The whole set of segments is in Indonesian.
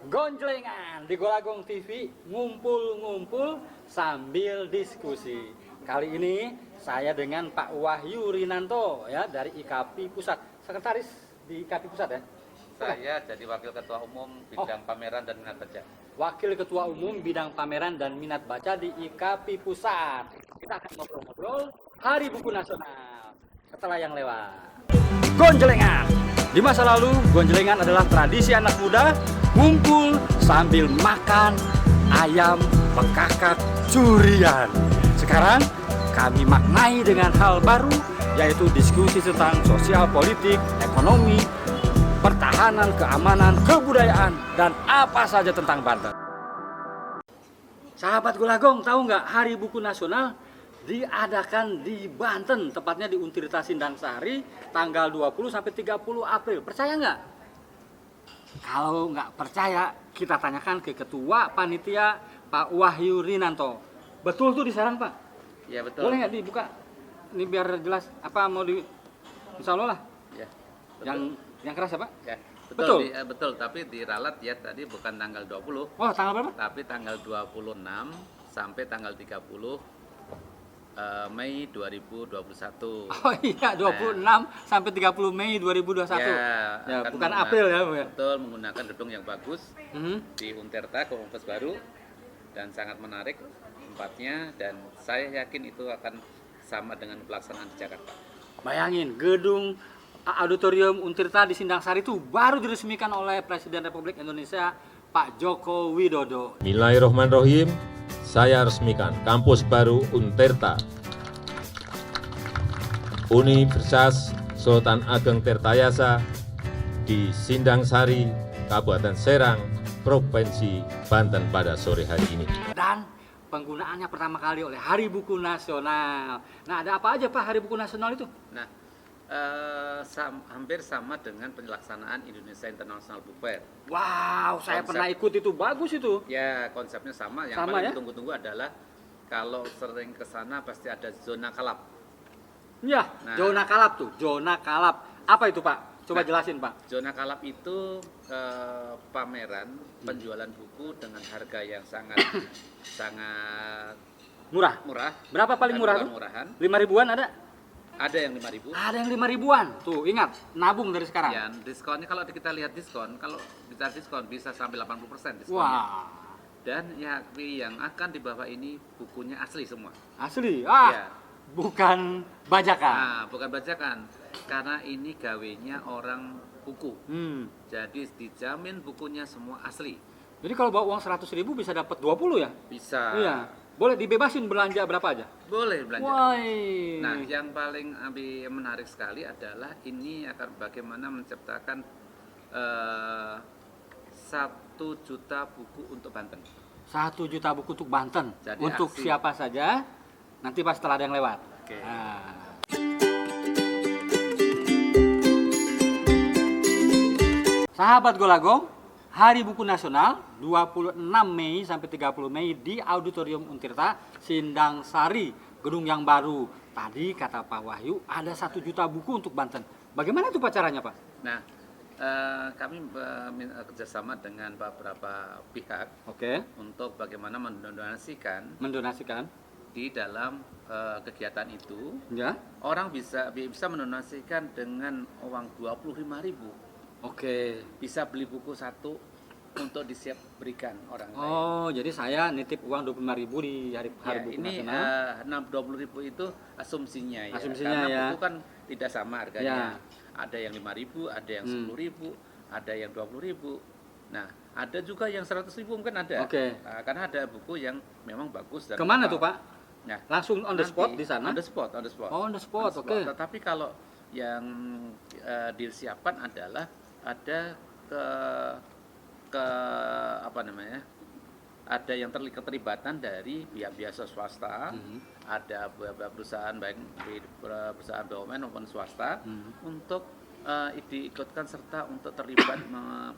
Gonjlengan di Golagong TV, ngumpul-ngumpul sambil diskusi. Kali ini saya dengan Pak Wahyu Rinanto ya dari IKAPI Pusat, sekretaris di IKAPI Pusat ya. Saya jadi Wakil Ketua Umum Bidang Pameran dan Minat Baca. Wakil Ketua Umum Bidang Pameran dan Minat Baca di IKAPI Pusat. Kita akan ngobrol-ngobrol Hari Buku Nasional setelah yang lewat. Gonjlengan. Di masa lalu, gonjlengan adalah tradisi anak muda ngumpul sambil makan ayam bekakak curian. Sekarang kami maknai dengan hal baru, yaitu diskusi tentang sosial politik, ekonomi, pertahanan, keamanan, kebudayaan, dan apa saja tentang Banten. Sahabat Golagong, tahu nggak Hari Buku Nasional diadakan di Banten, tepatnya di Untirta Sindang Sari, tanggal 20 sampai 30 April. Percaya nggak? Kalau nggak percaya, kita tanyakan ke Ketua Panitia Pak Wahyu Rinanto. Betul tuh di Serang, Pak? Ya betul. Boleh nggak dibuka? Ini biar jelas. Apa mau di? Insya Allah lah. Ya. Yang keras ya, Pak? Ya. Betul? Betul, tapi diralat ya tadi bukan tanggal 20, Oh, tanggal berapa? tapi tanggal 26 sampai tanggal 30 Mei 2021. Oh iya, 26 sampai 30 Mei 2021. Ya, bukan April ya, Bu ya. Betul, menggunakan gedung yang bagus Mhm. di Untirta, Kompes baru, dan sangat menarik tempatnya, dan saya yakin itu akan sama dengan pelaksanaan di Jakarta. Bayangin, gedung Auditorium Untirta di Sindang Sari itu baru diresmikan oleh Presiden Republik Indonesia Pak Joko Widodo. Bismillahirrahmanirrahim. Saya resmikan kampus baru Untirta, Universitas Sultan Ageng Tirtayasa di Sindang Sari, Kabupaten Serang, Provinsi Banten pada sore hari ini. Dan penggunaannya pertama kali oleh Hari Buku Nasional. Nah, ada apa aja Pak Hari Buku Nasional itu? Nah, hampir sama dengan pelaksanaan Indonesia International Book Fair. Wow, saya Konsep- pernah ikut itu, bagus itu. Ya, konsepnya sama. Yang Sama paling ya? ditunggu-tunggu adalah kalau sering ke sana pasti ada zona kalap. Ya, Nah. zona kalap tuh, zona kalap. Apa itu Pak? Coba Nah. jelasin Pak. Zona kalap itu pameran penjualan buku dengan harga yang sangat sangat Murah. murah. Berapa paling Dan murah bukan tuh? murahan. 5 ribuan ada? Ada yang 5.000. Ada yang 5 ribuan. Tuh, ingat, nabung dari sekarang. Ya, diskonnya kalau kita lihat diskon, kalau bicara diskon bisa sampai 80% diskonnya. Wah, Dan yang akan di bawah ini bukunya asli semua. asli. Ya. Bukan bajakan. Nah, bukan bajakan. Karena ini gawenya orang buku. Jadi dijamin bukunya semua asli. Jadi kalau bawa uang 100 ribu bisa dapat 20 ya? Bisa. Iya. Boleh dibebasin belanja berapa aja? Boleh belanja. Woi. Nah, yang paling menarik sekali adalah ini akan bagaimana menciptakan 1 juta buku untuk Banten. 1 juta buku untuk Banten. Jadi Untuk aksi. siapa saja? Nanti pas setelah ada yang lewat. Oke. Nah. Sahabat Golagong, Hari Buku Nasional 26 Mei sampai 30 Mei di Auditorium Untirta, Sindang Sari, gedung yang baru. Tadi kata Pak Wahyu ada 1 juta buku untuk Banten. Bagaimana itu Pak caranya Pak? Nah, kami kerjasama dengan beberapa pihak Oke, untuk bagaimana mendonasikan mendonasikan. di dalam kegiatan itu. Ya. Orang bisa mendonasikan dengan uang 25.000. Oke. Bisa beli buku 1 untuk disiap berikan orang lain. Oh, jadi saya nitip uang 25.000 di Hari Ya, Buku ini Nasional. 20.000 itu asumsinya ya. Asumsinya karena ya. buku kan tidak sama harganya. Ya. Ada yang 5.000, ada yang 10.000, ada yang 20.000. Nah, ada juga yang 100.000 mungkin ada. Oke. Karena ada buku yang memang bagus dan Kemana lokal. tuh Pak? Nah, Langsung on the nanti spot di sana? On the spot. Oh, on the spot, oke. Tetapi kalau yang disiapkan adalah ada ke apa namanya? Ada yang keterlibatan dari pihak swasta, ada beberapa perusahaan baik di perusahaan BUMN maupun swasta untuk diikutkan serta untuk terlibat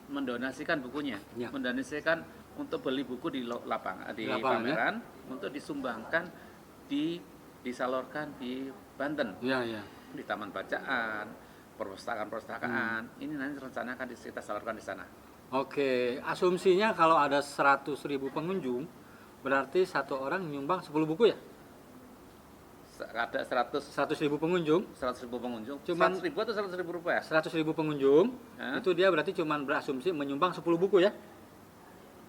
mendonasikan bukunya, Ya. mendonasikan untuk beli buku di lapangan, di lapangan, pameran, untuk disumbangkan disalurkan di Banten, Iya, iya. di taman bacaan, perpustakaan. Ini nanti rencana akan kita salurkan di sana. Oke, asumsinya kalau ada 100.000 pengunjung, berarti satu orang nyumbang 10 buku ya? Ada 100 100.000 pengunjung, 100.000 pengunjung. Cuman- 100.000 atau 100.000 rupiah? 100.000 pengunjung, Hah? itu dia berarti cuman berasumsi menyumbang 10 buku ya?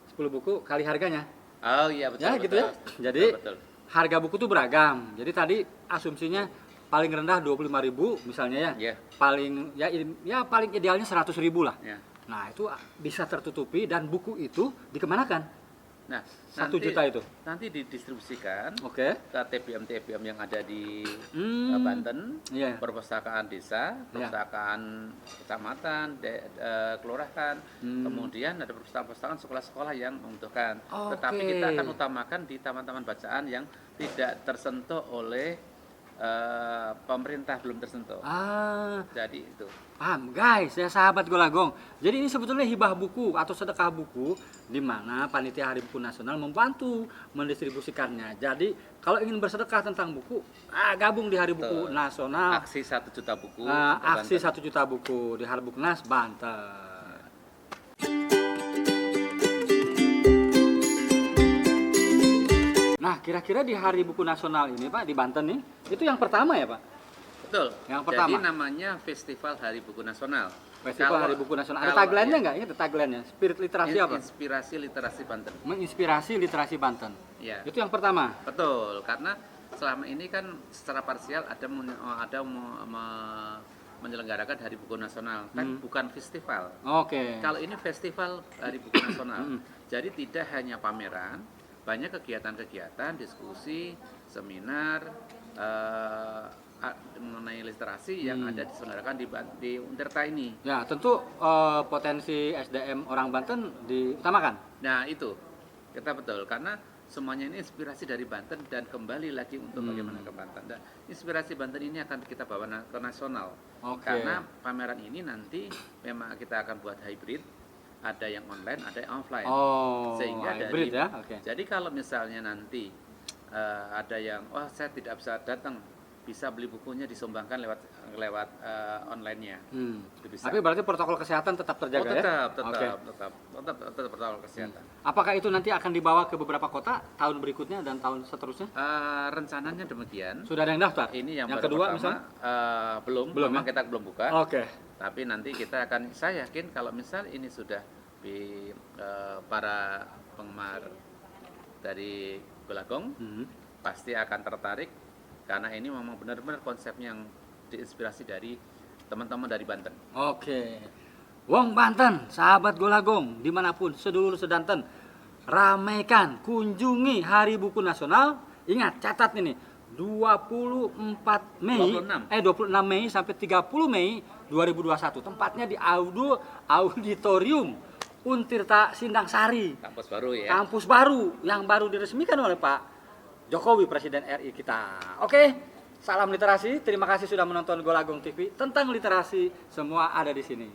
10 buku kali harganya. Oh iya betul. Ya gitu ya. betul. Jadi betul. harga buku tuh beragam. Jadi tadi asumsinya paling rendah 25.000 misalnya ya. Iya. Paling ya paling idealnya 100.000 lah. Ya. Nah, itu bisa tertutupi dan buku itu dikemanakan? Nah, 1 juta itu. nanti didistribusikan Oke. ke TBM-TBM yang ada di Hmm. Banten, Iya. perpustakaan desa, Iya. perpustakaan kecamatan, kelurahan, kemudian ada perpustakaan sekolah-sekolah yang membutuhkan. Oke. Tetapi kita akan utamakan di taman-taman bacaan yang tidak tersentuh oleh pemerintah, belum tersentuh. Ah, Jadi itu. paham guys, ya sahabat Golagong. Jadi ini sebetulnya hibah buku atau sedekah buku di mana panitia Hari Buku Nasional membantu mendistribusikannya. Jadi kalau ingin bersedekah tentang buku, gabung di Hari Buku Betul. Nasional. Aksi 1 juta buku. Aksi Banten. 1 juta buku di Hari Buknas Banten. Nah, kira-kira di Hari Buku Nasional ini, Pak, di Banten nih, itu yang pertama ya, Pak? Betul. Yang pertama. Jadi namanya Festival Hari Buku Nasional. Festival Kalau- Hari Buku Nasional. Ada kalau- tagline-nya ya, nggak? Ini ada tagline-nya. Spirit literasi apa? Inspirasi literasi Banten. Menginspirasi literasi Banten. Ya. Itu yang pertama. Betul, karena selama ini kan secara parsial ada menyelenggarakan Hari Buku Nasional, kan bukan festival. Oke. Kalau ini festival Hari Buku Nasional, jadi tidak hanya pameran, banyak kegiatan-kegiatan, diskusi, seminar mengenai literasi yang ada diselenggarakan di Unterta ini. Ya, tentu potensi SDM orang Banten diutamakan. Nah itu kita betul karena semuanya ini inspirasi dari Banten dan kembali lagi untuk bagaimana ke Banten. Dan inspirasi Banten ini akan kita bawa ke nasional. Oke. Karena pameran ini nanti memang kita akan buat hybrid, ada yang online, ada yang offline. Oh, Sehingga hybrid dari, ya. Oke. Jadi kalau misalnya nanti ada yang, saya tidak bisa datang, bisa beli bukunya disumbangkan lewat online-nya. Itu bisa. Tapi berarti protokol kesehatan tetap terjaga ya? tetap Oke. protokol kesehatan. Apakah itu nanti akan dibawa ke beberapa kota tahun berikutnya dan tahun seterusnya? Rencananya demikian. Sudah ada yang daftar? Ini yang baru kedua pertama, misalnya? belum, Belum, memang ya? kita belum buka. Oke. Tapi nanti kita akan, saya yakin kalau misal ini sudah di para penggemar dari Golagong pasti akan tertarik karena ini memang benar-benar konsepnya yang diinspirasi dari teman-teman dari Banten. Oke. Wong Banten, sahabat Golagong, dimanapun sedulur sedanten, ramaikan, kunjungi Hari Buku Nasional. Ingat, catat ini, 24 Mei, 26 Mei sampai 30 Mei 2021. Tempatnya di Auditorium Untirta Sindang Sari, Kampus baru ya. kampus baru yang baru diresmikan oleh Pak Jokowi, Presiden RI kita. Oke, salam literasi. Terima kasih sudah menonton Golagong TV. Tentang literasi semua ada di sini.